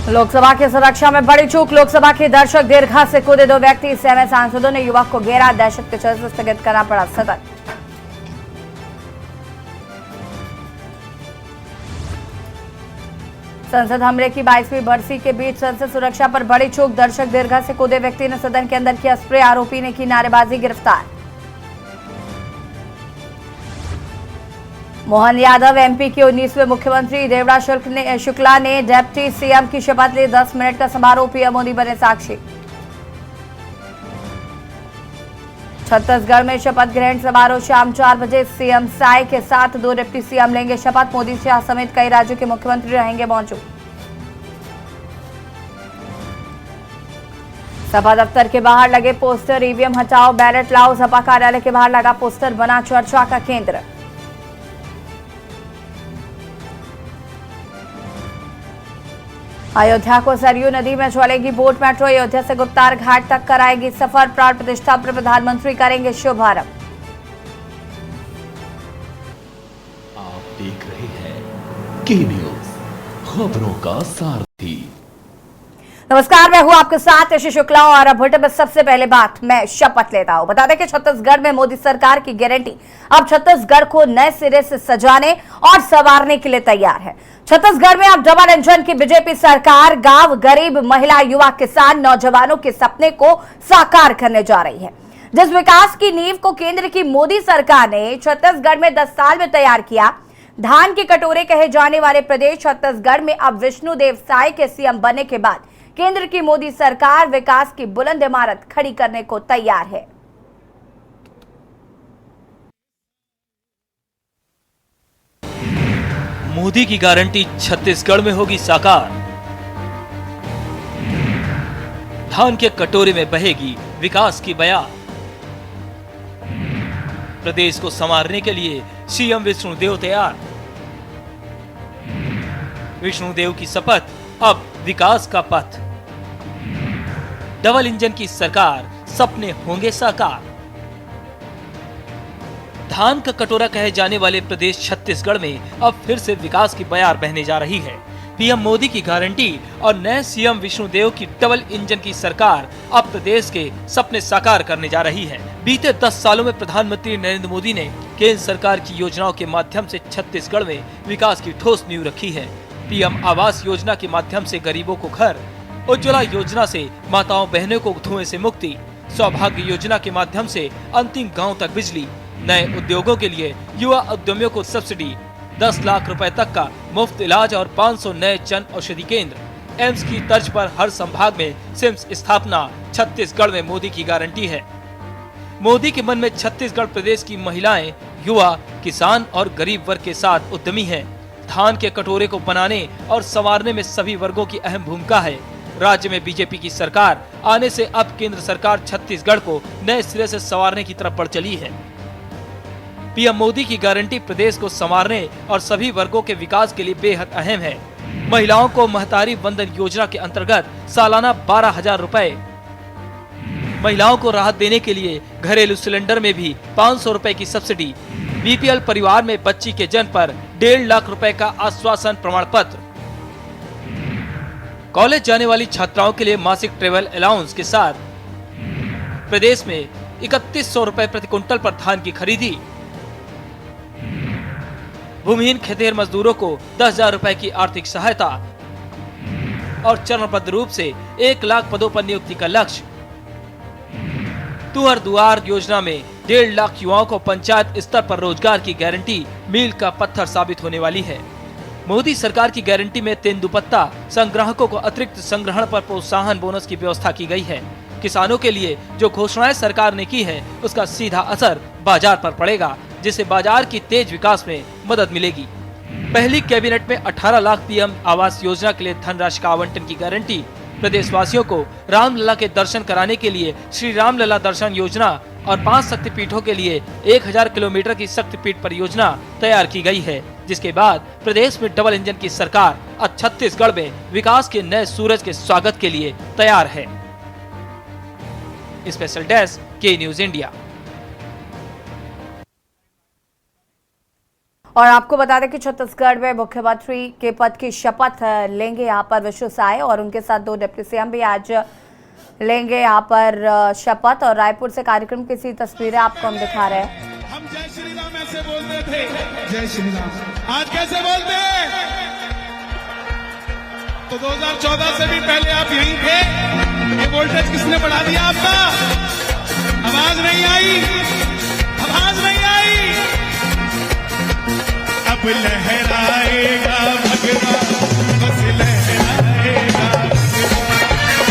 लोकसभा की सुरक्षा में बड़ी चूक। लोकसभा के दर्शक दीर्घा से कूदे 2 व्यक्ति। सहमे सांसदों ने युवक को घेरा। दहशत के चलते स्थगित करना पड़ा सदन। संसद हमले की 22वीं बरसी के बीच संसद सुरक्षा पर बड़ी चूक। दर्शक दीर्घा से कूदे व्यक्ति ने सदन के अंदर किया स्प्रे। आरोपी ने की नारेबाजी। गिरफ्तार। मोहन यादव एमपी के 19वें मुख्यमंत्री। देवड़ा शुक्ला ने डिप्टी सीएम की शपथ ली। 10 मिनट का समारोह। पीएम मोदी बने साक्षी। छत्तीसगढ़ में शपथ ग्रहण समारोह शाम 4 बजे। सीएम साय के साथ 2 डिप्टी सीएम लेंगे शपथ। मोदी शाह समेत कई राज्यों के मुख्यमंत्री रहेंगे मौजूद। सपा दफ्तर के बाहर लगे पोस्टर। ईवीएम हटाओ, बैलेट लाओ। सपा कार्यालय के बाहर लगा पोस्टर बना चर्चा का केंद्र। अयोध्या को सरयू नदी में चलेगी बोट मेट्रो। अयोध्या से गुप्तार घाट तक कराएगी सफर। प्राण प्रतिष्ठा पर प्रधानमंत्री करेंगे शुभारंभ। आप देख रहे हैं के न्यूज, खबरों का सारथी। नमस्कार, मैं हूं आपके साथ यशी शुक्ला और अब बुलेटिन में सबसे पहले बात मैं शपथ लेता हूं। बता दें कि छत्तीसगढ़ में मोदी सरकार की गारंटी अब छत्तीसगढ़ को नए सिरे से सजाने और संवारने के लिए तैयार है। छत्तीसगढ़ में अब डबल इंजन की बीजेपी सरकार गांव, गरीब, महिला, युवा, किसान, नौजवानों के सपने को साकार करने जा रही है। जिस विकास की नींव को केंद्र की मोदी सरकार ने छत्तीसगढ़ में 10 साल में तैयार किया, धान के कटोरे कहे जाने वाले प्रदेश छत्तीसगढ़ में अब विष्णुदेव साय के सीएम बनने के बाद केंद्र की मोदी सरकार विकास की बुलंद इमारत खड़ी करने को तैयार है। मोदी की गारंटी छत्तीसगढ़ में होगी साकार। धान के कटोरे में बहेगी विकास की बयार। प्रदेश को संवारने के लिए सीएम विष्णुदेव तैयार। विष्णुदेव की शपथ, अब विकास का पथ। डबल इंजन की सरकार, सपने होंगे साकार। धान का कटोरा कहे जाने वाले प्रदेश छत्तीसगढ़ में अब फिर से विकास की बयार बहने जा रही है। पीएम मोदी की गारंटी और नए सीएम विष्णुदेव की डबल इंजन की सरकार अब प्रदेश के सपने साकार करने जा रही है। बीते 10 सालों में प्रधानमंत्री नरेंद्र मोदी ने केंद्र सरकार की योजनाओं के माध्यम से छत्तीसगढ़ में विकास की ठोस नींव रखी है। पीएम आवास योजना के माध्यम से गरीबों को घर, उज्ज्वला योजना से माताओं बहनों को धुएं से मुक्ति, सौभाग्य योजना के माध्यम से अंतिम गांव तक बिजली, नए उद्योगों के लिए युवा उद्यमियों को सब्सिडी, 10 लाख रुपए तक का मुफ्त इलाज और 500 नए जन औषधि केंद्र, एम्स की तर्ज पर हर संभाग में सिम्स स्थापना। छत्तीसगढ़ में मोदी की गारंटी है। मोदी के मन में छत्तीसगढ़ प्रदेश की महिलाएं, युवा, किसान और गरीब वर्ग के साथ उद्यमी हैं। धान के कटोरे को बनाने और संवारने में सभी वर्गों की अहम भूमिका है। राज्य में बीजेपी की सरकार आने से अब केंद्र सरकार छत्तीसगढ़ को नए सिरे से संवारने की तरफ बढ़ चली है। पीएम मोदी की गारंटी प्रदेश को संवारने और सभी वर्गों के विकास के लिए बेहद अहम है। महिलाओं को महतारी वंदन योजना के अंतर्गत सालाना 12,000 रुपए, महिलाओं को राहत देने के लिए घरेलू सिलेंडर में भी 500 रुपए की सब्सिडी, बीपीएल परिवार में बच्ची के जन्म पर 1.5 लाख रुपए का आश्वासन प्रमाण पत्र, कॉलेज जाने वाली छात्राओं के लिए मासिक ट्रेवल अलाउंस के साथ प्रदेश में 3100 रुपए प्रति क्विंटल पर धान की खरीदी, भूमिहीन खेतिहर मजदूरों को 10,000 रुपए की आर्थिक सहायता और चरणबद्ध रूप से 1 लाख पदों पर नियुक्ति का लक्ष्य। तुहर दुआर योजना में 1.5 लाख युवाओं को पंचायत स्तर पर रोजगार की गारंटी मील का पत्थर साबित होने वाली है। मोदी सरकार की गारंटी में तेंदुपत्ता संग्राहकों को अतिरिक्त संग्रहण पर प्रोत्साहन बोनस की व्यवस्था की गई है। किसानों के लिए जो घोषणाएं सरकार ने की है उसका सीधा असर बाजार पर पड़ेगा, जिससे बाजार की तेज विकास में मदद मिलेगी। पहली कैबिनेट में 18 लाख पीएम आवास योजना के लिए धनराशि का आवंटन की गारंटी। प्रदेशवासियों को रामलला के दर्शन कराने के लिए श्री रामलला दर्शन योजना और 5 शक्तिपीठों के लिए 1000 किलोमीटर की शक्तिपीठ परियोजना तैयार की गई है, जिसके बाद प्रदेश में डबल इंजन की सरकार अब छत्तीसगढ़ में विकास के नए सूरज के स्वागत के लिए तैयार है। स्पेशल डेस्क के न्यूज इंडिया। और आपको बता दें कि छत्तीसगढ़ में मुख्यमंत्री के पद की शपथ लेंगे यहाँ पर विष्णु साय और उनके साथ 2 डिप्टी सीएम भी आज लेंगे यहाँ पर शपथ। और रायपुर से कार्यक्रम की सी तस्वीरें आपको हम दिखा रहे हैं। हम जय श्री राम ऐसे बोलते थे, जय श्री राम आज कैसे बोलते हैं? तो 2014 से भी पहले आप यहीं थे। ये वोल्टेज किसने बढ़ा दिया आपका? आवाज नहीं आई, आवाज नहीं आई। अब लहराएगा भगवा, बस लहराएगा,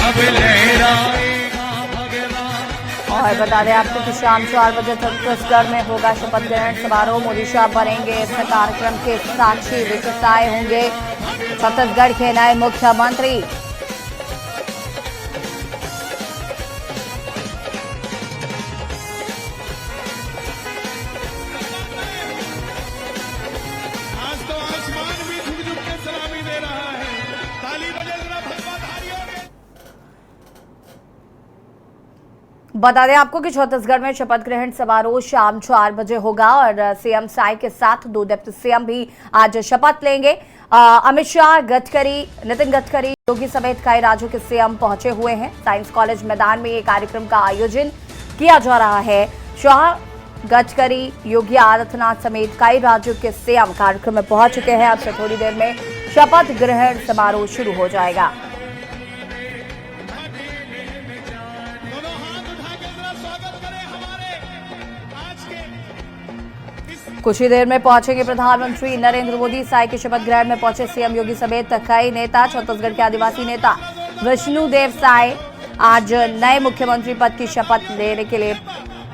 अब लहराएगा भगवा। और बता दें आपको कि शाम 4 बजे छत्तीसगढ़ में होगा शपथ ग्रहण समारोह। मोदी शाह बनेंगे इस कार्यक्रम के साक्षी। विष्णु साय होंगे छत्तीसगढ़ के नए मुख्यमंत्री। आज तो आसमान भी झुक झुक के सलामी दे रहा है। ताली बजे जरा भगवाधारियों के। बता दें आपको कि छत्तीसगढ़ में शपथ ग्रहण समारोह शाम 4 बजे होगा और सीएम साय के साथ 2 डिप्टी सीएम भी आज शपथ लेंगे। अमित शाह, गडकरी, नितिन गडकरी, योगी समेत कई राज्यों के सीएम पहुंचे हुए हैं। साइंस कॉलेज मैदान में ये कार्यक्रम का आयोजन किया जा रहा है। शाह, गडकरी, योगी आदित्यनाथ समेत कई राज्यों के सीएम कार्यक्रम में पहुंच चुके हैं। अब से थोड़ी देर में शपथ ग्रहण समारोह शुरू हो जाएगा। दोनों हाथ उठा के जरा स्वागत करें हमारे आज के इस कुछ ही देर में पहुंचेंगे प्रधानमंत्री नरेंद्र मोदी। साय के शपथ ग्रहण में पहुंचे सीएम योगी समेत कई नेता। छत्तीसगढ़ के आदिवासी नेता विष्णुदेव साय आज नए मुख्यमंत्री पद की शपथ लेने के लिए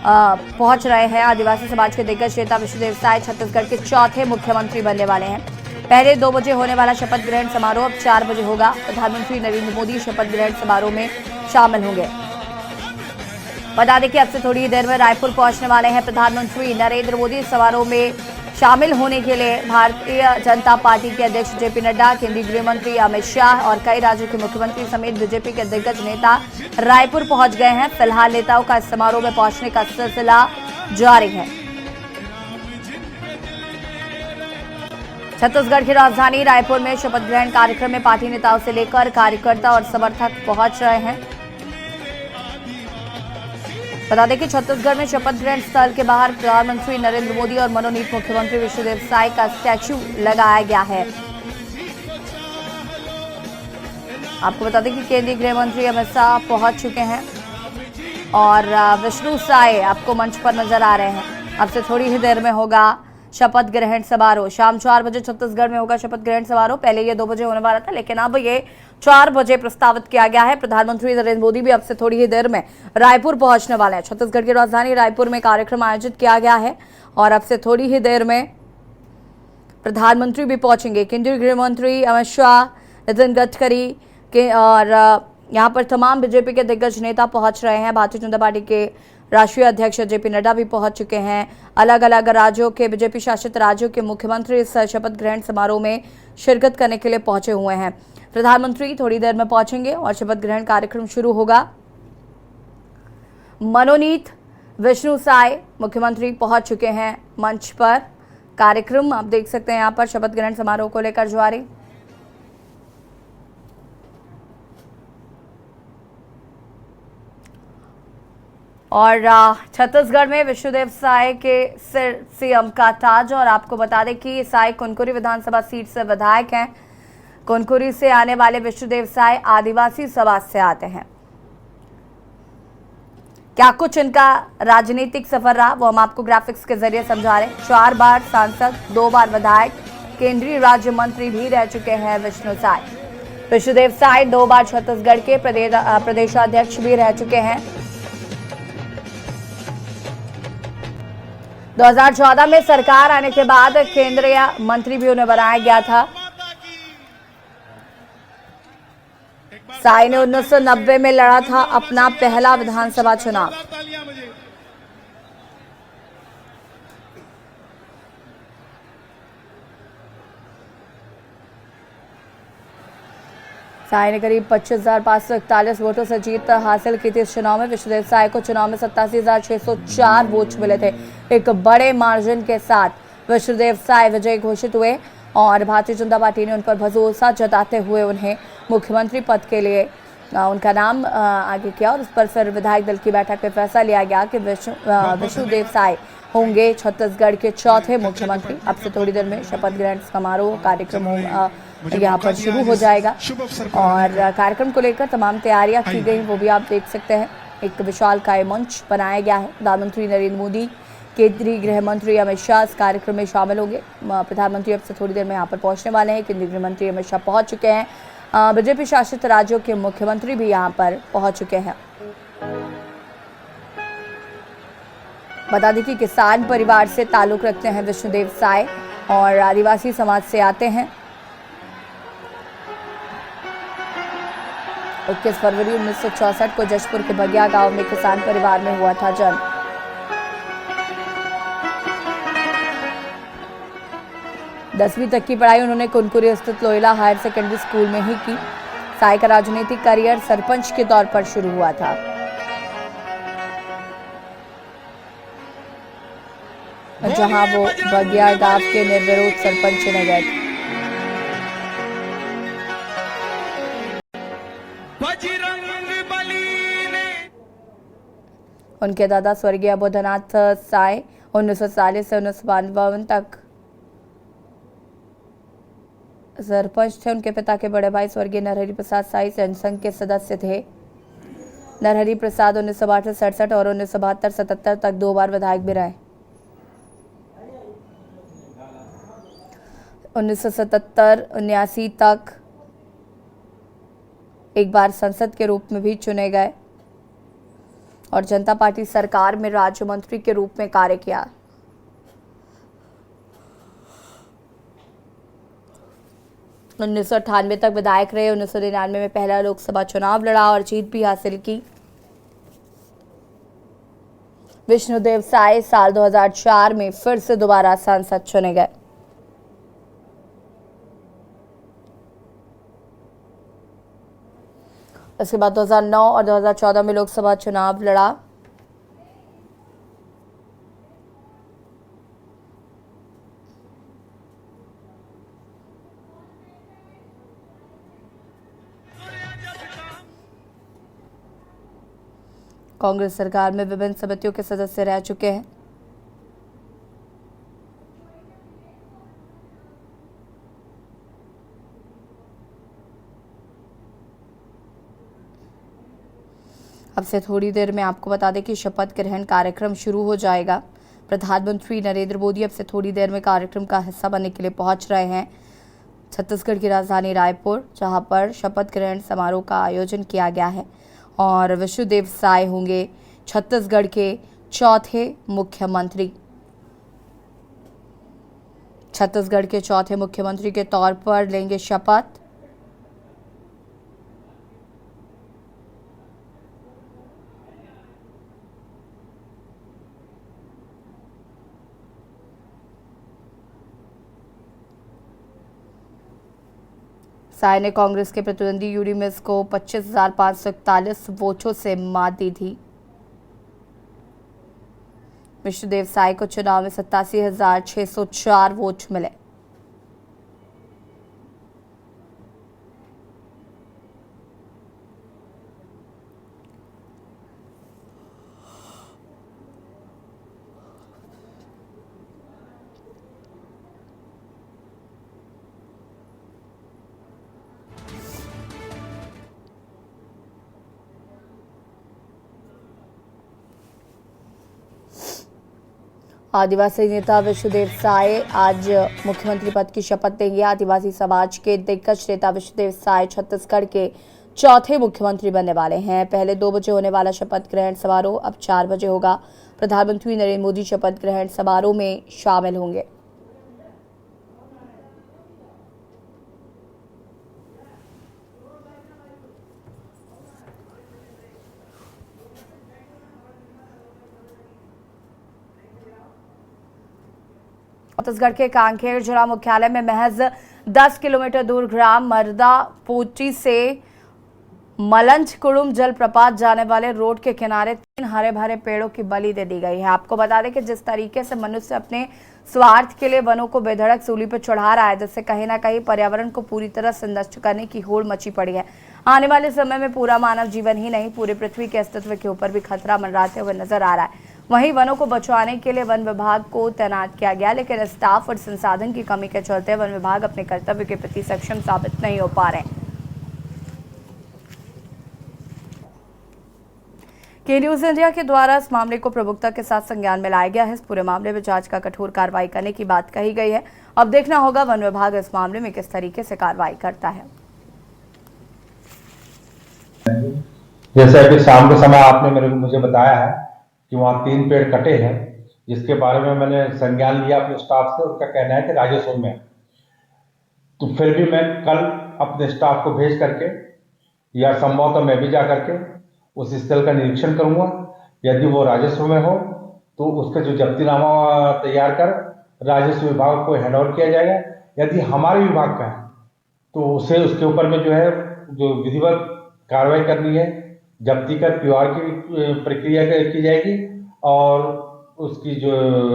पहुंच रहे हैं। आदिवासी समाज के दिग्गज नेता विष्णुदेव साय छत्तीसगढ़ के चौथे मुख्यमंत्री बनने वाले हैं। पहले 2 बजे होने वाला शपथ ग्रहण समारोह अब 4 बजे होगा। प्रधानमंत्री नरेंद्र मोदी शपथ ग्रहण समारोह में शामिल होंगे। बता दें कि अब से थोड़ी देर में रायपुर पहुंचने वाले हैं प्रधानमंत्री नरेंद्र मोदी। समारोह में शामिल होने के लिए भारतीय जनता पार्टी के अध्यक्ष जेपी नड्डा, केंद्रीय गृह मंत्री अमित शाह और कई राज्यों के मुख्यमंत्री समेत बीजेपी के दिग्गज नेता रायपुर पहुंच गए हैं। फिलहाल नेताओं का इस समारोह में पहुंचने का सिलसिला जारी है। छत्तीसगढ़ की राजधानी रायपुर में शपथ ग्रहण कार्यक्रम में पार्टी नेताओं से लेकर कार्यकर्ता और समर्थक पहुंच रहे हैं। बता दें कि छत्तीसगढ़ में शपथ ग्रहण स्थल के बाहर प्रधानमंत्री नरेंद्र मोदी और मनोनीत मुख्यमंत्री विष्णुदेव साय का स्टैच्यू लगाया गया है। आपको बता दें कि केंद्रीय गृह मंत्री अमित शाह पहुंच चुके हैं और विष्णु साय आपको मंच पर नजर आ रहे हैं। अब से थोड़ी ही देर में होगा शपथ ग्रहण समारोह। शाम 4 बजे छत्तीसगढ़ में होगा शपथ ग्रहण समारोह। पहले ये 2 बजे होने वाला था, लेकिन अब ये 4 बजे प्रस्तावित किया गया है। प्रधानमंत्री नरेंद्र मोदी भी अब से थोड़ी ही देर में रायपुर पहुंचने वाले हैं। छत्तीसगढ़ की राजधानी रायपुर में कार्यक्रम आयोजित किया गया है और अब से थोड़ी ही देर में प्रधानमंत्री भी पहुंचेंगे। केंद्रीय गृह मंत्री अमित शाह, नितिन गडकरी के और यहाँ पर तमाम बीजेपी के दिग्गज नेता पहुंच रहे हैं। भारतीय जनता पार्टी के राष्ट्रीय अध्यक्ष जेपी नड्डा भी पहुंच चुके हैं। अलग अलग राज्यों के बीजेपी शासित राज्यों के मुख्यमंत्री इस शपथ ग्रहण समारोह में शिरकत करने के लिए पहुंचे हुए हैं। प्रधानमंत्री थोड़ी देर में पहुंचेंगे और शपथ ग्रहण कार्यक्रम शुरू होगा। मनोनीत विष्णु साय मुख्यमंत्री पहुंच चुके हैं मंच पर। कार्यक्रम आप देख सकते हैं यहाँ पर शपथ ग्रहण समारोह को लेकर जारी। और छत्तीसगढ़ में विष्णुदेव साय के सिर सीएम का ताज। और आपको बता दें कि साय कुनकुरी विधानसभा सीट से विधायक हैं। कुनकुरी से आने वाले विष्णुदेव साय आदिवासी समाज से आते हैं। क्या कुछ इनका राजनीतिक सफर रहा वो हम आपको ग्राफिक्स के जरिए समझा रहे हैं। 4 बार सांसद, 2 बार विधायक, केंद्रीय राज्य मंत्री भी रह चुके हैं विष्णु साय। विष्णुदेव साय 2 बार छत्तीसगढ़ के प्रदेशाध्यक्ष भी रह चुके हैं। 2014 में सरकार आने के बाद केंद्रीय मंत्री भी उन्हें बनाया गया था। साय ने 1990 में लड़ा था अपना पहला विधानसभा चुनाव। तालियां बजे। साय ने करीब 25,541 वोटों से जीत हासिल की थी इस चुनाव में। विष्णुदेव साय को चुनाव में 87,604 वोट मिले थे। एक बड़े मार्जिन के साथ विष्णुदेव साय विजयी घोषित हुए और भारतीय जनता पार्टी ने उन पर भरोसा जताते हुए उन्हें मुख्यमंत्री पद के लिए उनका नाम आगे किया और उस पर फिर विधायक दल की बैठक में फैसला लिया गया कि विष्णुदेव साय होंगे छत्तीसगढ़ के चौथे मुख्यमंत्री। अब से थोड़ी देर में शपथ ग्रहण समारोह कार्यक्रम यहाँ पर शुरू हो जाएगा और कार्यक्रम को लेकर तमाम तैयारियां की गई, वो भी आप देख सकते हैं। एक विशालकाय मंच बनाया गया है। प्रधानमंत्री नरेंद्र मोदी, केंद्रीय गृह मंत्री अमित शाह इस कार्यक्रम में शामिल होंगे। प्रधानमंत्री अब से थोड़ी देर में यहाँ पर पहुंचने वाले हैं। केंद्रीय गृह मंत्री अमित शाह पहुंच चुके हैं। बीजेपी शासित राज्यों के मुख्यमंत्री भी यहाँ पर पहुंच चुके हैं। बता दें कि किसान परिवार से ताल्लुक रखते हैं विष्णुदेव साय और आदिवासी समाज से आते हैं। 21 फरवरी 1964 को जशपुर के बगिया गांव में किसान परिवार में हुआ था जन्म। दसवीं तक की पढ़ाई उन्होंने कुनकुरी स्थित लोयला हायर सेकेंडरी स्कूल में ही की। साय का राजनीतिक करियर सरपंच के तौर पर शुरू हुआ था। जहां वो बगिया गांव के निर्विरोध सरपंच चुने गए थे। उनके दादा स्वर्गीय अबोधनाथ साय 1940 से 1952 तक सरपंच थे। उनके पिता के बड़े भाई स्वर्गीय नरहरि प्रसाद साय जनसंघ के सदस्य थे। नरहरि प्रसाद 1962 से 1967 और 1972-77 तक 2 बार विधायक भी रहे। 1977-79 तक एक बार संसद के रूप में भी चुने गए और जनता पार्टी सरकार में राज्य मंत्री के रूप में कार्य किया। 1998 तक विधायक रहे। 1999 में पहला लोकसभा चुनाव लड़ा और जीत भी हासिल की। विष्णुदेव साय साल 2004 में फिर से दोबारा सांसद चुने गए। इसके बाद 2009 और 2014 में लोकसभा चुनाव लड़ा। कांग्रेस सरकार में विभिन्न समितियों के सदस्य रह चुके हैं। अब से थोड़ी देर में आपको बता दें कि शपथ ग्रहण कार्यक्रम शुरू हो जाएगा। प्रधानमंत्री नरेंद्र मोदी अब से थोड़ी देर में कार्यक्रम का हिस्सा बनने के लिए पहुंच रहे हैं छत्तीसगढ़ की राजधानी रायपुर, जहां पर शपथ ग्रहण समारोह का आयोजन किया गया है और विष्णुदेव साय होंगे छत्तीसगढ़ के चौथे मुख्यमंत्री। छत्तीसगढ़ के चौथे मुख्यमंत्री के तौर पर लेंगे शपथ। साय ने कांग्रेस के प्रतिद्वंदी यूडी मिस को 25,541 वोटों से मात दी थी। विष्णुदेव साय को चुनाव में 87,604 वोट मिले। आदिवासी नेता विष्णुदेव साय आज मुख्यमंत्री पद की शपथ लेंगे। आदिवासी समाज के दिग्गज नेता विष्णुदेव साय छत्तीसगढ़ के चौथे मुख्यमंत्री बनने वाले हैं। पहले 2 बजे होने वाला शपथ ग्रहण समारोह अब 4 बजे होगा। प्रधानमंत्री नरेंद्र मोदी शपथ ग्रहण समारोह में शामिल होंगे। छत्तीसगढ़ के कांकेर जिला मुख्यालय में महज 10 किलोमीटर दूर ग्राम मर्दापोटी से मलंज कुड़ुम जलप्रपात जाने वाले रोड के किनारे 3 हरे भरे पेड़ों की बलि दे दी गई है। आपको बता दें कि जिस तरीके से मनुष्य अपने स्वार्थ के लिए वनों को बेधड़क सूली पर चढ़ा रहा है, जिससे कहीं ना कहीं पर्यावरण को पूरी तरह से नष्ट करने की होड़ मची पड़ी है। आने वाले समय में पूरा मानव जीवन ही नहीं, पूरी पृथ्वी के अस्तित्व के ऊपर भी खतरा मंडराते हुए नजर आ रहा है। वहीं वनों को बचाने के लिए वन विभाग को तैनात किया गया, लेकिन स्टाफ और संसाधन की कमी के चलते वन विभाग अपने कर्तव्य के प्रति सक्षम साबित नहीं हो पा रहे। के न्यूज इंडिया के द्वारा इस मामले को प्रमुखता के साथ संज्ञान में लाया गया है। इस पूरे मामले में जांच का कठोर कार्रवाई करने की बात कही गई है। अब देखना होगा वन विभाग इस मामले में किस तरीके से कार्रवाई करता है। जैसे अभी शाम के समय आपने मुझे बताया है कि वहाँ 3 पेड़ कटे हैं, जिसके बारे में मैंने संज्ञान लिया अपने स्टाफ से। उसका कहना है कि राजस्व में, तो फिर भी मैं कल अपने स्टाफ को भेज करके या संभवतः मैं भी जा करके उस स्थल का निरीक्षण करूंगा। यदि वो राजस्व में हो तो उसका जो जब्तीनामा तैयार कर राजस्व विभाग को हैंड ओवर किया जाएगा। यदि हमारे विभाग का है तो उसे उसके ऊपर में जो है जो विधिवत कार्रवाई करनी है, जब्ती कर पीआर की प्रक्रिया की जाएगी और उसकी जो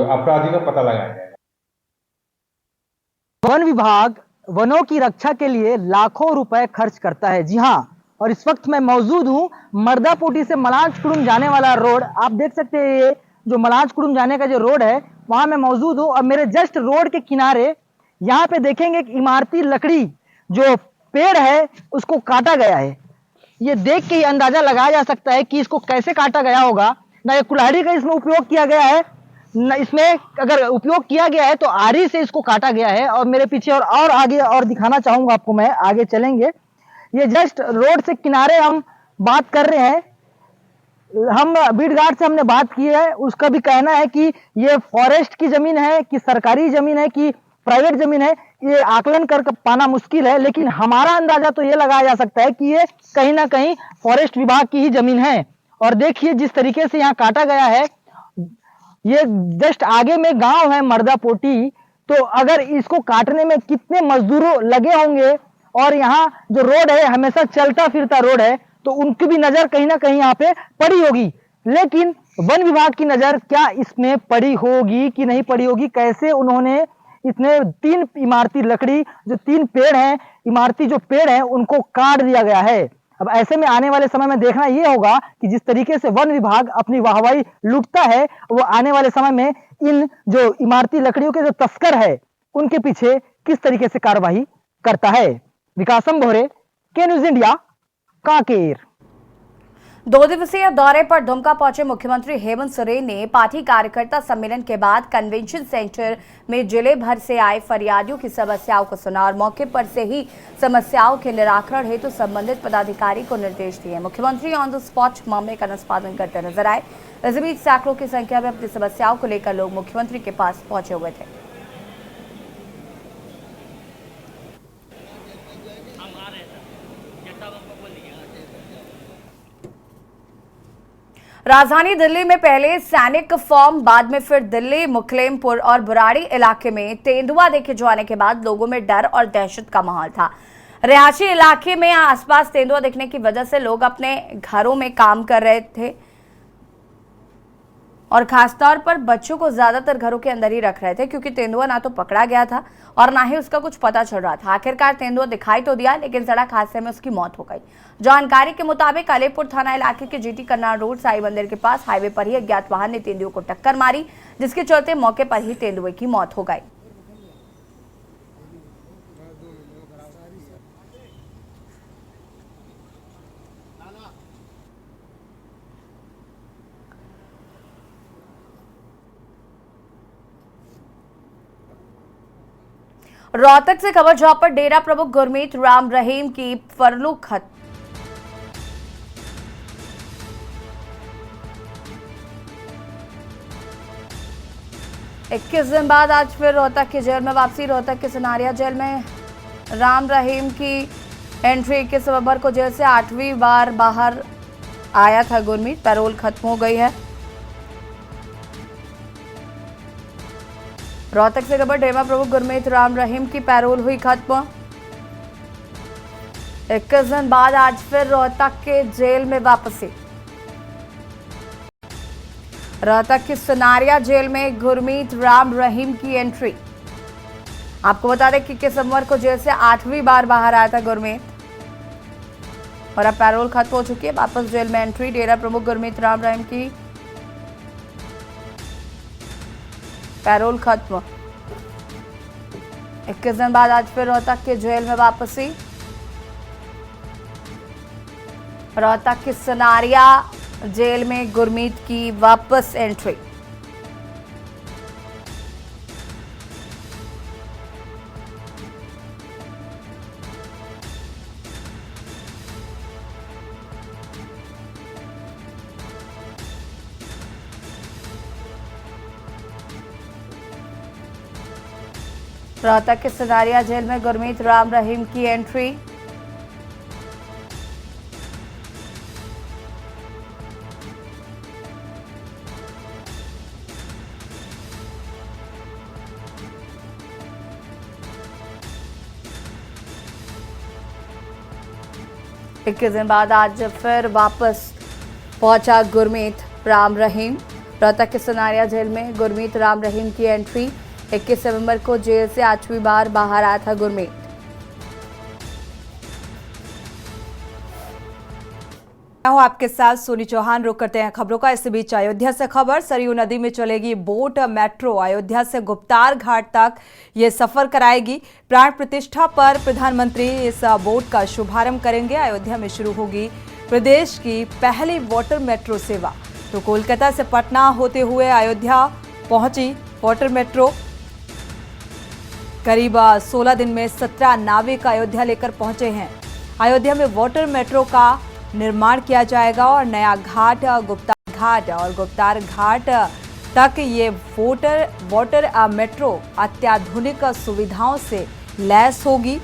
अपराधी का पता लगाया जाएगा। वन विभाग वनों की रक्षा के लिए लाखों रुपए खर्च करता है। जी हाँ, और इस वक्त मैं मौजूद हूँ मर्दापोटी से मलांच कुड़ुम जाने वाला रोड। आप देख सकते हैं ये जो मलांच कुड़ुम जाने का जो रोड है, वहां मैं मौजूद हूँ। और मेरे जस्ट रोड के किनारे यहाँ पे देखेंगे एक इमारती लकड़ी जो पेड़ है उसको काटा गया है। ये देख के ही अंदाजा लगाया जा सकता है कि इसको कैसे काटा गया होगा। ना ये कुल्हाड़ी का इसमें उपयोग किया गया है, न इसमें अगर उपयोग किया गया है तो आरी से इसको काटा गया है। और मेरे पीछे और आगे और दिखाना चाहूंगा आपको, मैं आगे चलेंगे। ये जस्ट रोड से किनारे हम बात कर रहे हैं। हम बीट गार्ड से हमने बात की है, उसका भी कहना है कि ये फॉरेस्ट की जमीन है कि सरकारी जमीन है कि प्राइवेट जमीन है, ये आकलन कर पाना मुश्किल है। लेकिन हमारा अंदाजा तो ये लगाया जा सकता है कि ये कहीं ना कहीं फॉरेस्ट विभाग की ही जमीन है। और देखिए जिस तरीके से यहाँ काटा गया है, ये जस्ट आगे में गांव है मर्दापोटी। तो अगर इसको काटने में कितने मजदूरों लगे होंगे, और यहाँ जो रोड है हमेशा चलता फिरता रोड है, तो उनकी भी नजर कहीं ना कहीं यहाँ पे पड़ी होगी। लेकिन वन विभाग की नजर क्या इसमें पड़ी होगी कि नहीं पड़ी होगी? कैसे उन्होंने इतने 3 इमारती लकड़ी जो 3 पेड़ हैं, इमारती जो पेड़ हैं, उनको काट दिया गया है। अब ऐसे में आने वाले समय में देखना ये होगा कि जिस तरीके से वन विभाग अपनी वाहवाही लूटता है, वो आने वाले समय में इन जो इमारती लकड़ियों के जो तस्कर है उनके पीछे किस तरीके से कार्रवाई करता है। विकासम बोहरे, के न्यूज इंडिया, कांकेर। 2 दिवसीय दौरे पर दुमका पहुंचे मुख्यमंत्री हेमंत सोरेन ने पार्टी कार्यकर्ता सम्मेलन के बाद कन्वेंशन सेंटर में जिले भर से आए फरियादियों की समस्याओं को सुना और मौके पर से ही समस्याओं के निराकरण हेतु संबंधित पदाधिकारी को निर्देश दिए। मुख्यमंत्री ऑन द स्पॉट मामले का निष्पादन करते नजर आए। इस बीच सैकड़ों की संख्या में अपनी समस्याओं को लेकर लोग मुख्यमंत्री के पास पहुंचे हुए थे। राजधानी दिल्ली में पहले सैनिक फॉर्म, बाद में फिर दिल्ली, मुखलेमपुर और बुराड़ी इलाके में तेंदुआ देखे जाने के बाद लोगों में डर और दहशत का माहौल था। रिहायशी इलाके में आसपास तेंदुआ दिखने की वजह से लोग अपने घरों में काम कर रहे थे और खासतौर पर बच्चों को ज्यादातर घरों के अंदर ही रख रहे थे, क्योंकि तेंदुआ ना तो पकड़ा गया था और ना ही उसका कुछ पता चल रहा था। आखिरकार तेंदुआ दिखाई तो दिया, लेकिन सड़क हादसे में उसकी मौत हो गई। जानकारी के मुताबिक अलीपुर थाना इलाके के जीटी करनाल रोड साई मंदिर के पास हाईवे पर ही अज्ञात वाहन ने तेंदुए को टक्कर मारी, जिसके चलते मौके पर ही तेंदुए की मौत हो गई। रोहतक से खबर जहां पर डेरा प्रमुख गुरमीत राम रहीम की फरलू खत 21 दिन बाद आज फिर रोहतक की जेल में वापसी। रोहतक के सनारिया जेल में राम रहीम की एंट्री 21 नवंबर को जेल से 8वीं बार बाहर आया था गुरमीत। पैरोल खत्म हो गई है। रोहतक से खबर डेरा प्रमुख गुरमीत राम रहीम की पैरोल हुई खत्म। 21 दिन बाद आज फिर रोहतक के जेल में वापसी। रोहतक की सुनारिया जेल में गुरमीत राम रहीम की एंट्री। आपको बता दें कि 21 दिसंबर को जेल से 8वीं बार बाहर आया था गुरमीत और अब पैरोल खत्म हो चुकी है। वापस जेल में एंट्री। डेरा प्रमुख गुरमीत राम रहीम की पैरोल खत्म। 21 दिन बाद आज फिर रोहतक के जेल में वापसी। रोहतक की सुनारिया जेल में गुरमीत की वापस एंट्री। रोहतक के सुनारिया जेल में गुरमीत राम रहीम की एंट्री। इक्कीस दिन बाद आज फिर वापस पहुंचा गुरमीत राम रहीम। रोहतक के सुनारिया जेल में गुरमीत राम रहीम की एंट्री। 21 नवंबर को जेल से 8वीं बार बाहर आया था गुरमीत। मैं हूं आपके साथ सोनी चौहान। रुक करते हैं खबरों का। इस बीच अयोध्या से खबर। सरयू नदी में चलेगी बोट मेट्रो। अयोध्या से गुप्तार घाट तक ये सफर कराएगी। प्राण प्रतिष्ठा पर प्रधानमंत्री इस बोट का शुभारंभ करेंगे। अयोध्या में शुरू होगी प्रदेश की पहली वाटर मेट्रो सेवा। तो कोलकाता से पटना होते हुए अयोध्या पहुंची वाटर मेट्रो। करीब 16 दिन में 17 नाविक अयोध्या लेकर पहुंचे हैं। अयोध्या में वाटर मेट्रो का निर्माण किया जाएगा और नया घाट गुप्तार घाट और गुप्तार घाट तक ये वाटर मेट्रो अत्याधुनिक सुविधाओं से लैस होगी,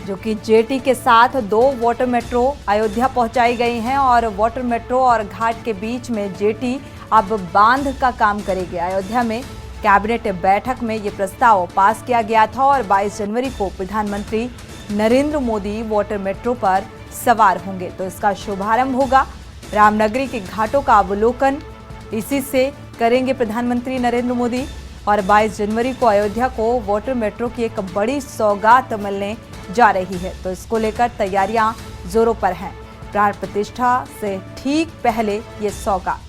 जो कि जेटी के साथ 2 वाटर मेट्रो अयोध्या पहुंचाई गई हैं और वाटर मेट्रो और घाट के बीच में जेटी अब बांध का काम करेगी। अयोध्या में कैबिनेट बैठक में ये प्रस्ताव पास किया गया था और 22 जनवरी को प्रधानमंत्री नरेंद्र मोदी वाटर मेट्रो पर सवार होंगे। तो इसका शुभारंभ होगा। रामनगरी के घाटों का अवलोकन इसी से करेंगे प्रधानमंत्री नरेंद्र मोदी और 22 जनवरी को अयोध्या को वाटर मेट्रो की एक बड़ी सौगात मिलने जा रही है। तो इसको लेकर तैयारियां जोरों पर हैं। प्राण प्रतिष्ठा से ठीक पहले ये सौगात।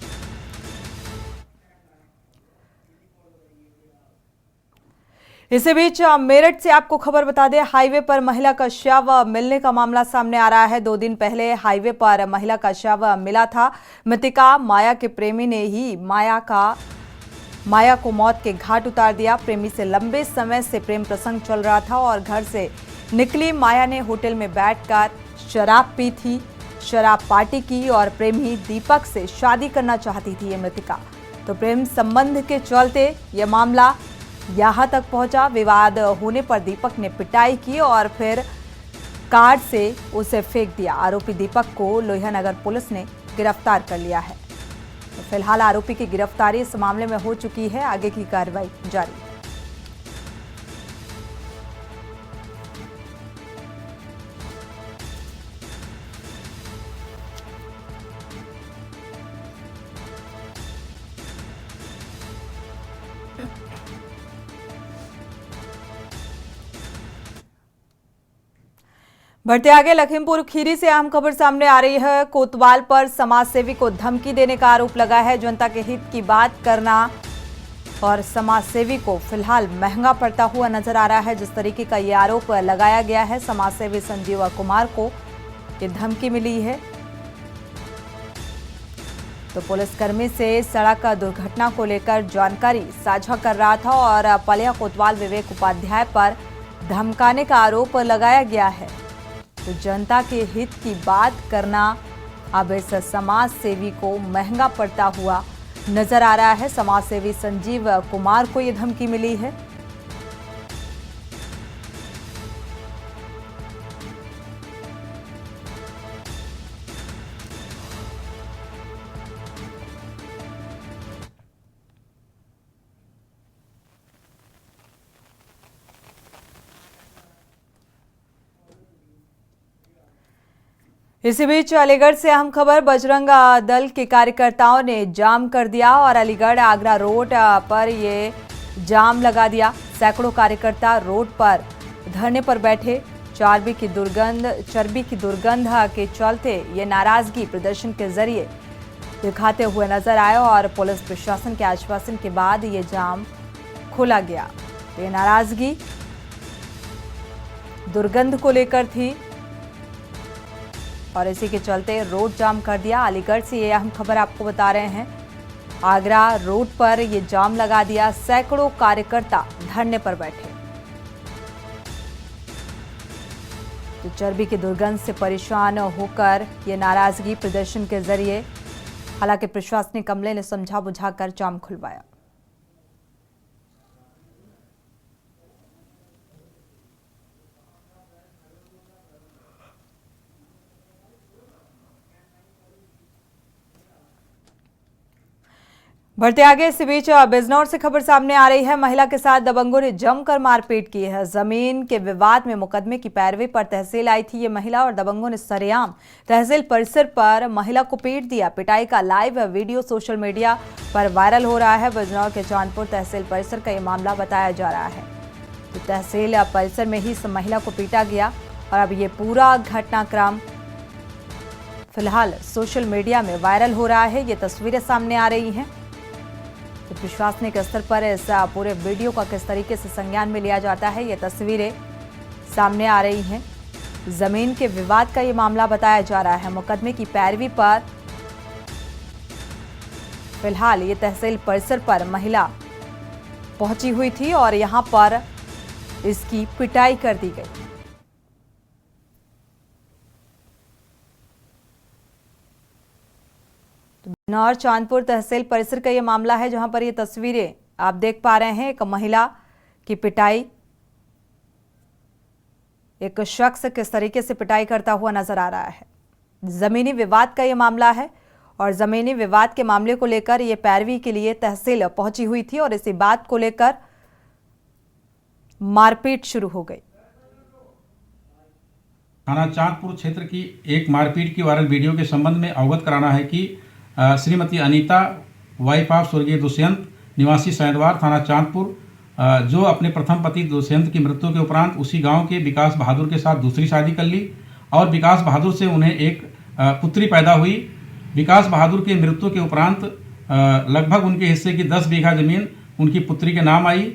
इसी बीच मेरठ से आपको खबर बता दें, हाईवे पर महिला का शव मिलने का मामला सामने आ रहा है। 2 दिन पहले हाईवे पर महिला का शव मिला था। मृतका माया के प्रेमी ने ही माया को मौत के घाट उतार दिया। प्रेमी से लंबे समय से प्रेम प्रसंग चल रहा था और घर से निकली माया ने होटल में बैठकर शराब पी थी, शराब पार्टी की और प्रेमी दीपक से शादी करना चाहती थी ये मृतका। तो प्रेम संबंध के चलते ये मामला यहां तक पहुंचा। विवाद होने पर दीपक ने पिटाई की और फिर कार से उसे फेंक दिया। आरोपी दीपक को लोहियानगर पुलिस ने गिरफ्तार कर लिया है। तो फिलहाल आरोपी की गिरफ्तारी इस मामले में हो चुकी है। आगे की कार्रवाई जारी है। बढ़ते आगे, लखीमपुर खीरी से अहम खबर सामने आ रही है। कोतवाल पर समाजसेवी को धमकी देने का आरोप लगा है। जनता के हित की बात करना और समाजसेवी को फिलहाल महंगा पड़ता हुआ नजर आ रहा है। जिस तरीके का ये आरोप लगाया गया है, समाजसेवी संजीव कुमार को ये धमकी मिली है। तो पुलिसकर्मी से सड़क दुर्घटना को लेकर जानकारी साझा कर रहा था और पलिया कोतवाल विवेक उपाध्याय पर धमकाने का आरोप लगाया गया है। तो जनता के हित की बात करना अब इस समाज सेवी को महंगा पड़ता हुआ नजर आ रहा है। समाज सेवी संजीव कुमार को यह धमकी मिली है। इसी बीच अलीगढ़ से अहम खबर, बजरंग दल के कार्यकर्ताओं ने जाम कर दिया और अलीगढ़ आगरा रोड पर ये जाम लगा दिया। सैकड़ों कार्यकर्ता रोड पर धरने पर बैठे। चर्बी की दुर्गंध के चलते ये नाराजगी प्रदर्शन के जरिए दिखाते हुए नजर आए और पुलिस प्रशासन के आश्वासन के बाद ये जाम खोला गया। ये नाराजगी दुर्गंध को लेकर थी और इसी के चलते रोड जाम कर दिया। अलीगढ़ से ये अहम खबर आपको बता रहे हैं। आगरा रोड पर ये जाम लगा दिया। सैकड़ों कार्यकर्ता धरने पर बैठे। तो चर्बी की दुर्गंध से परेशान होकर ये नाराजगी प्रदर्शन के जरिए, हालांकि प्रशासनिक अमले ने समझा बुझाकर जाम खुलवाया। बढ़ते आगे, इस बीच बिजनौर से खबर सामने आ रही है। महिला के साथ दबंगों ने जमकर मारपीट की है। जमीन के विवाद में मुकदमे की पैरवी पर तहसील आई थी ये महिला और दबंगों ने सरेआम तहसील परिसर पर महिला को पीट दिया। पिटाई का लाइव वीडियो सोशल मीडिया पर वायरल हो रहा है। बिजनौर के चांदपुर तहसील परिसर का ये मामला बताया जा रहा है। तो तहसील परिसर में ही इस महिला को पीटा गया और अब ये पूरा घटनाक्रम फिलहाल सोशल मीडिया में वायरल हो रहा है। ये तस्वीरें सामने आ रही हैं। तो प्रशासनिक स्तर पर इस पूरे वीडियो का किस तरीके से संज्ञान में लिया जाता है, ये तस्वीरें सामने आ रही हैं। जमीन के विवाद का ये मामला बताया जा रहा है। मुकदमे की पैरवी पर फिलहाल ये तहसील परिसर पर महिला पहुंची हुई थी और यहां पर इसकी पिटाई कर दी गई। बिजनौर चांदपुर तहसील परिसर का ये मामला है, जहां पर ये तस्वीरें आप देख पा रहे हैं। एक महिला की पिटाई, एक शख्स किस तरीके से पिटाई करता हुआ नजर आ रहा है। जमीनी विवाद का ये मामला है और जमीनी विवाद के मामले को लेकर ये पैरवी के लिए तहसील पहुंची हुई थी और इसी बात को लेकर मारपीट शुरू हो गई। थाना चांदपुर क्षेत्र की एक मारपीट की वायरल वीडियो के संबंध में अवगत कराना है कि श्रीमती अनीता, वाइफ ऑफ स्वर्गीय दुष्यंत, निवासी सैंदवार, थाना चांदपुर, जो अपने प्रथम पति दुष्यंत की मृत्यु के उपरांत उसी गांव के विकास बहादुर के साथ दूसरी शादी कर ली और विकास बहादुर से उन्हें एक पुत्री पैदा हुई। विकास बहादुर की मृत्यु के उपरांत लगभग उनके हिस्से की 10 बीघा जमीन उनकी पुत्री के नाम आई।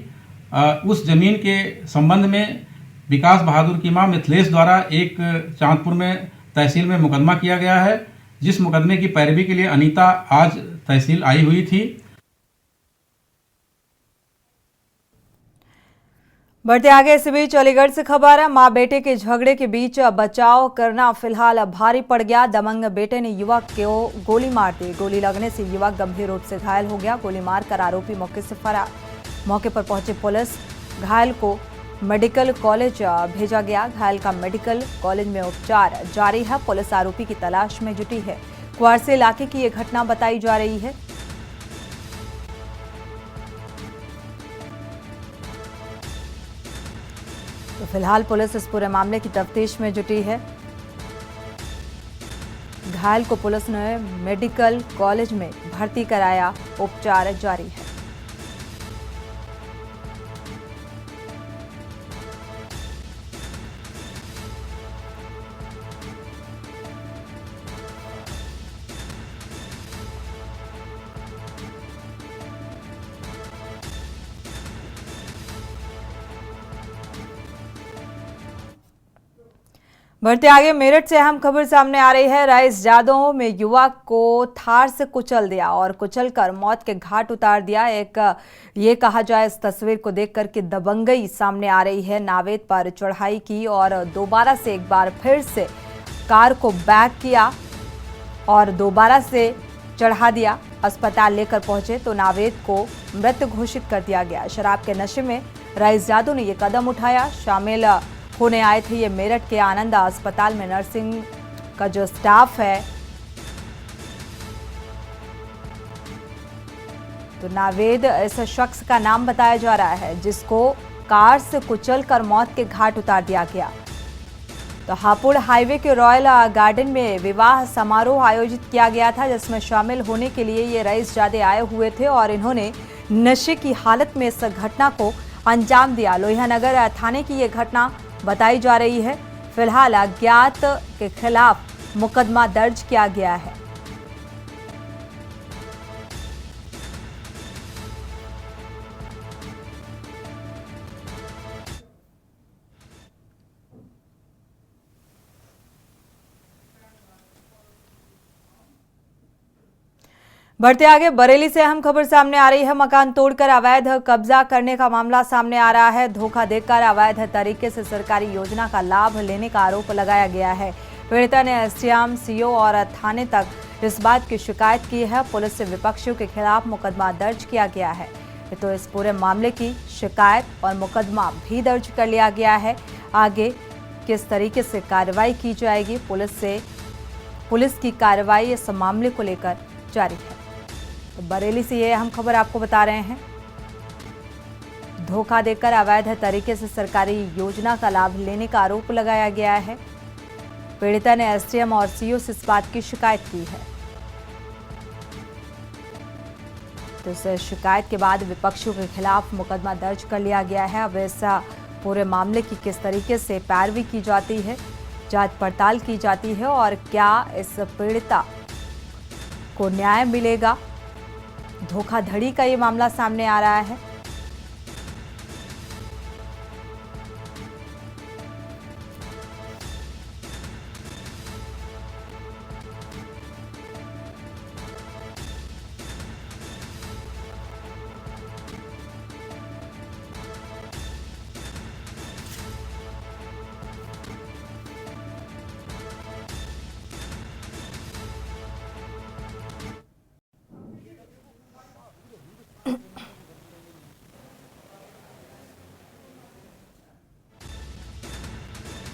उस जमीन के संबंध में विकास बहादुर की मां मिथिलेश द्वारा एक चांदपुर में तहसील में मुकदमा किया गया है, जिस मुकदमे की पैरवी के लिए अनीता आज तहसील आई हुई थी। बढ़ते आगे, इस बीच अलीगढ़ से खबर है। मां बेटे के झगड़े के बीच बचाव करना फिलहाल भारी पड़ गया। दबंग बेटे ने युवक को गोली मार दी। गोली लगने से युवक गंभीर रूप से घायल हो गया। गोली मारकर आरोपी मौके से फरार। मौके पर पहुंची पुलिस घायल को मेडिकल कॉलेज भेजा गया। घायल का मेडिकल कॉलेज में उपचार जारी है। पुलिस आरोपी की तलाश में जुटी है। क्वारसे इलाके की यह घटना बताई जा रही है। तो फिलहाल पुलिस इस पूरे मामले की तफ्तीश में जुटी है। घायल को पुलिस ने मेडिकल कॉलेज में भर्ती कराया। उपचार जारी है। बढ़ते आगे, मेरठ से अहम खबर सामने आ रही है। राइस जादों में युवक को थार से कुचल दिया और कुचलकर मौत के घाट उतार दिया। ये कहा जाए इस तस्वीर को देखकर कि दबंगई सामने आ रही है। नावेद पर चढ़ाई की और दोबारा से एक बार फिर से कार को बैक किया और दोबारा से चढ़ा दिया। अस्पताल लेकर पहुंचे तो नावेद को मृत घोषित कर दिया गया। शराब के नशे में राइस जादों ने यह कदम उठाया। शामिल होने आए थे ये मेरठ के आनंद अस्पताल में नर्सिंग का जो स्टाफ है। तो नावेद इस शख्स का नाम बताया जा रहा है जिसको कार से कुचलकर मौत के घाट उतार दिया गया। तो हापुड़ हाईवे के रॉयल गार्डन में विवाह समारोह आयोजित किया गया था, जिसमें शामिल होने के लिए ये रईसजादे आए हुए थे और इन्होंने नशे की हालत में इस घटना को अंजाम दिया। लोहियानगर थाने की ये घटना बताई जा रही है। फिलहाल अज्ञात के खिलाफ मुकदमा दर्ज किया गया है। बढ़ते आगे, बरेली से अहम खबर सामने आ रही है। मकान तोड़कर अवैध कब्जा करने का मामला सामने आ रहा है। धोखा देकर अवैध तरीके से सरकारी योजना का लाभ लेने का आरोप लगाया गया है। पीड़िता ने एसडीएम, सीओ और थाने तक इस बात की शिकायत की है। पुलिस से विपक्षियों के खिलाफ मुकदमा दर्ज किया गया है। तो इस पूरे मामले की शिकायत और मुकदमा भी दर्ज कर लिया गया है। आगे किस तरीके से कार्रवाई की जाएगी, पुलिस की कार्रवाई इस मामले को लेकर जारी है। तो बरेली से ये अहम खबर आपको बता रहे हैं। धोखा देकर अवैध तरीके से सरकारी योजना का लाभ लेने का आरोप लगाया गया है। पीड़िता ने एसडीएम और सीओ से इस बात की शिकायत की है। तो इस शिकायत के बाद विपक्षियों के खिलाफ मुकदमा दर्ज कर लिया गया है। अब इस पूरे मामले की किस तरीके से पैरवी की जाती है, जांच पड़ताल की जाती है और क्या इस पीड़िता को न्याय मिलेगा। धोखाधड़ी का ये मामला सामने आ रहा है।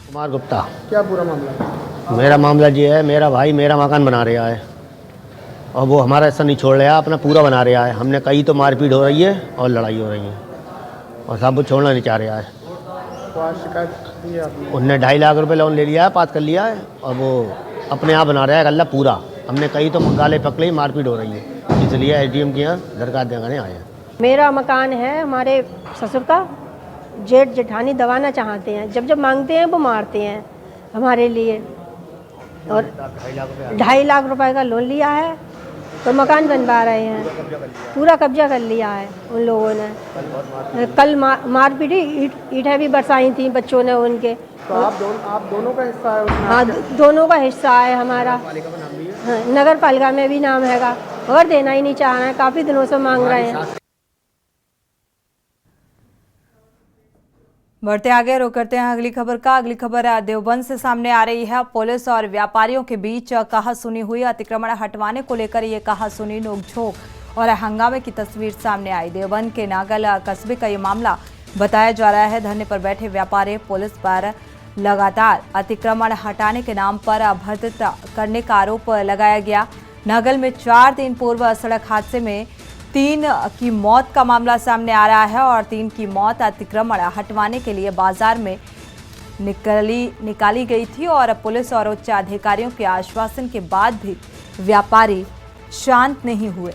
कुमार गुप्ता। क्या पूरा मामला है? मेरा मामला ये है, मेरा भाई मेरा मकान बना रहा है और वो हमारा ऐसा नहीं छोड़ रहा, अपना पूरा बना रहा है। हमने कहीं तो मारपीट हो रही है और लड़ाई हो रही है और सब वो छोड़ना नहीं चाह रहा है। तो शिकायत दी है आपने? उनने 2.5 लाख रुपए लोन ले लिया है, पास कर लिया है और वो अपने आप बना रहा है गल्ला पूरा। हमने कहीं तो गाले पकड़े, मारपीट हो रही है, इसलिए एसडीएम के यहाँ दरखास्त देने आए हैं। मेरा मकान है, हमारे ससुर का जेठ जेठानी दबाना चाहते हैं। जब जब मांगते हैं वो मारते हैं हमारे लिए। और 2.5 लाख रुपए का लोन लिया है तो मकान बनवा रहे हैं, पूरा कब्जा कर लिया है उन लोगों ने। कल मारपीट, ईंटें भी बरसाई थी बच्चों ने उनके। तो आप दोनों का हिस्सा है उसमें? हाँ, दोनों का हिस्सा है हमारा। हाँ, नगर पालिका में भी नाम हैगा और देना ही नहीं चाह रहे हैं, काफ़ी दिनों से मांग रहे हैं। बढ़ते आगे, रुख करते हैं अगली खबर का। अगली खबर देवबंद से सामने आ रही है। पुलिस और व्यापारियों के बीच कहासुनी हुई। अतिक्रमण हटवाने को लेकर ये कहासुनी, नोकझोंक और हंगामे की तस्वीर सामने आई। देवबंद के नागल कस्बे का ये मामला बताया जा रहा है। धरने पर बैठे व्यापारी पुलिस पर लगातार अतिक्रमण हटाने के नाम पर अभद्रता करने का आरोप लगाया गया। नागल में 4 दिन पूर्व सड़क हादसे में 3 की मौत का मामला सामने आ रहा है और 3 की मौत अतिक्रमण हटवाने के लिए बाजार में निकाली गई थी और पुलिस और उच्च अधिकारियों के आश्वासन के बाद भी व्यापारी शांत नहीं हुए।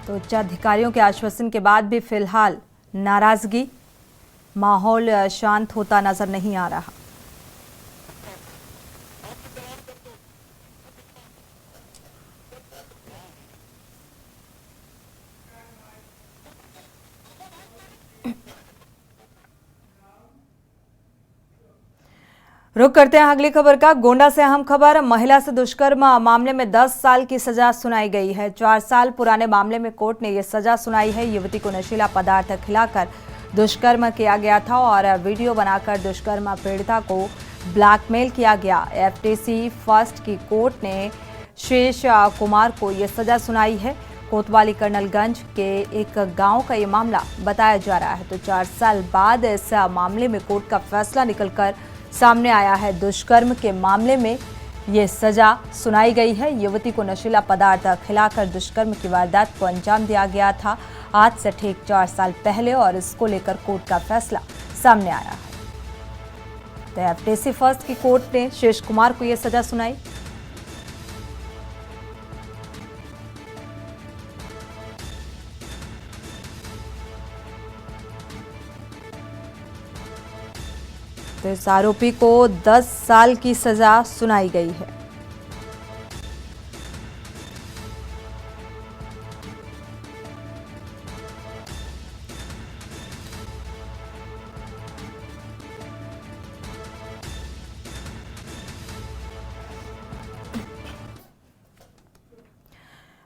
तो उच्च अधिकारियों के आश्वासन के बाद भी फिलहाल नाराजगी, माहौल शांत होता नजर नहीं आ रहा। रुक करते हैं अगली खबर का। गोंडा से अहम खबर, महिला से दुष्कर्म मामले में 10 साल की सजा सुनाई गई है। 4 साल पुराने मामले में कोर्ट ने यह सजा सुनाई है। युवती को नशीला पदार्थ खिलाकर दुष्कर्म किया गया था और वीडियो बनाकर दुष्कर्म पीड़िता को ब्लैकमेल किया गया। एफटीसी फर्स्ट की कोर्ट ने शेष कुमार को यह सजा सुनाई है। कोतवाली कर्नलगंज के एक गांव का ये मामला बताया जा रहा है। तो 4 साल बाद इस मामले में कोर्ट का फैसला निकलकर सामने आया है। दुष्कर्म के मामले में ये सजा सुनाई गई है। युवती को नशीला पदार्थ खिलाकर दुष्कर्म की वारदात को अंजाम दिया गया था आज से ठीक 4 साल पहले और इसको लेकर कोर्ट का फैसला सामने आया है। तो एफटीसी फर्स्ट की कोर्ट ने शेष कुमार को यह सजा सुनाई। तो इस आरोपी को 10 साल की सजा सुनाई गई है।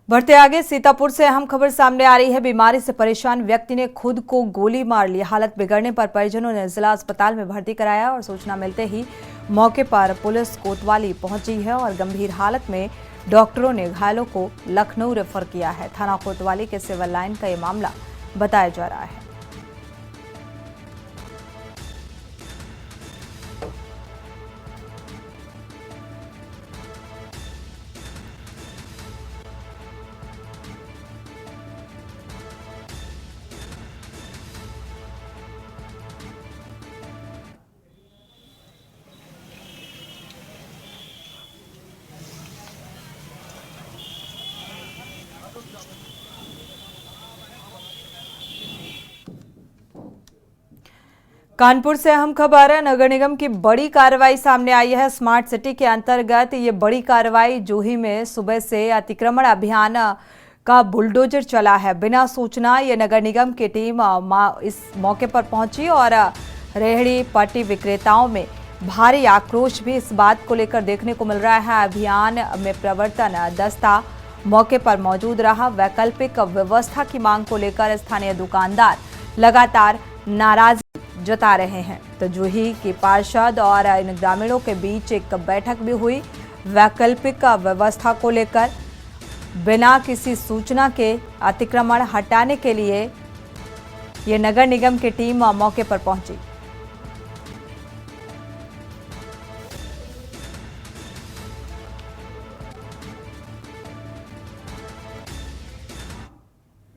बढ़ते आगे, सीतापुर से अहम खबर सामने आ रही है। बीमारी से परेशान व्यक्ति ने खुद को गोली मार ली। हालत बिगड़ने पर परिजनों ने जिला अस्पताल में भर्ती कराया और सूचना मिलते ही मौके पर पुलिस कोतवाली पहुंची है और गंभीर हालत में डॉक्टरों ने घायलों को लखनऊ रेफर किया है। थाना कोतवाली के सिविल लाइन का ये मामला बताया जा रहा है। कानपुर से अहम खबर है। नगर निगम की बड़ी कार्रवाई सामने आई है। स्मार्ट सिटी के अंतर्गत ये बड़ी कार्रवाई जूही में सुबह से अतिक्रमण अभियान का बुलडोजर चला है। बिना सूचना ये नगर निगम की टीम इस मौके पर पहुंची और रेहड़ी पट्टी विक्रेताओं में भारी आक्रोश भी इस बात को लेकर देखने को मिल रहा है। अभियान में प्रवर्तन दस्ता मौके पर मौजूद रहा। वैकल्पिक व्यवस्था की मांग को लेकर स्थानीय दुकानदार लगातार नाराजगी जता रहे हैं। तो जूही की पार्षद और इन ग्रामीणों के बीच एक बैठक भी हुई। वैकल्पिक व्यवस्था को लेकर बिना किसी सूचना के अतिक्रमण हटाने के लिए ये नगर निगम की टीम मौके पर पहुंची।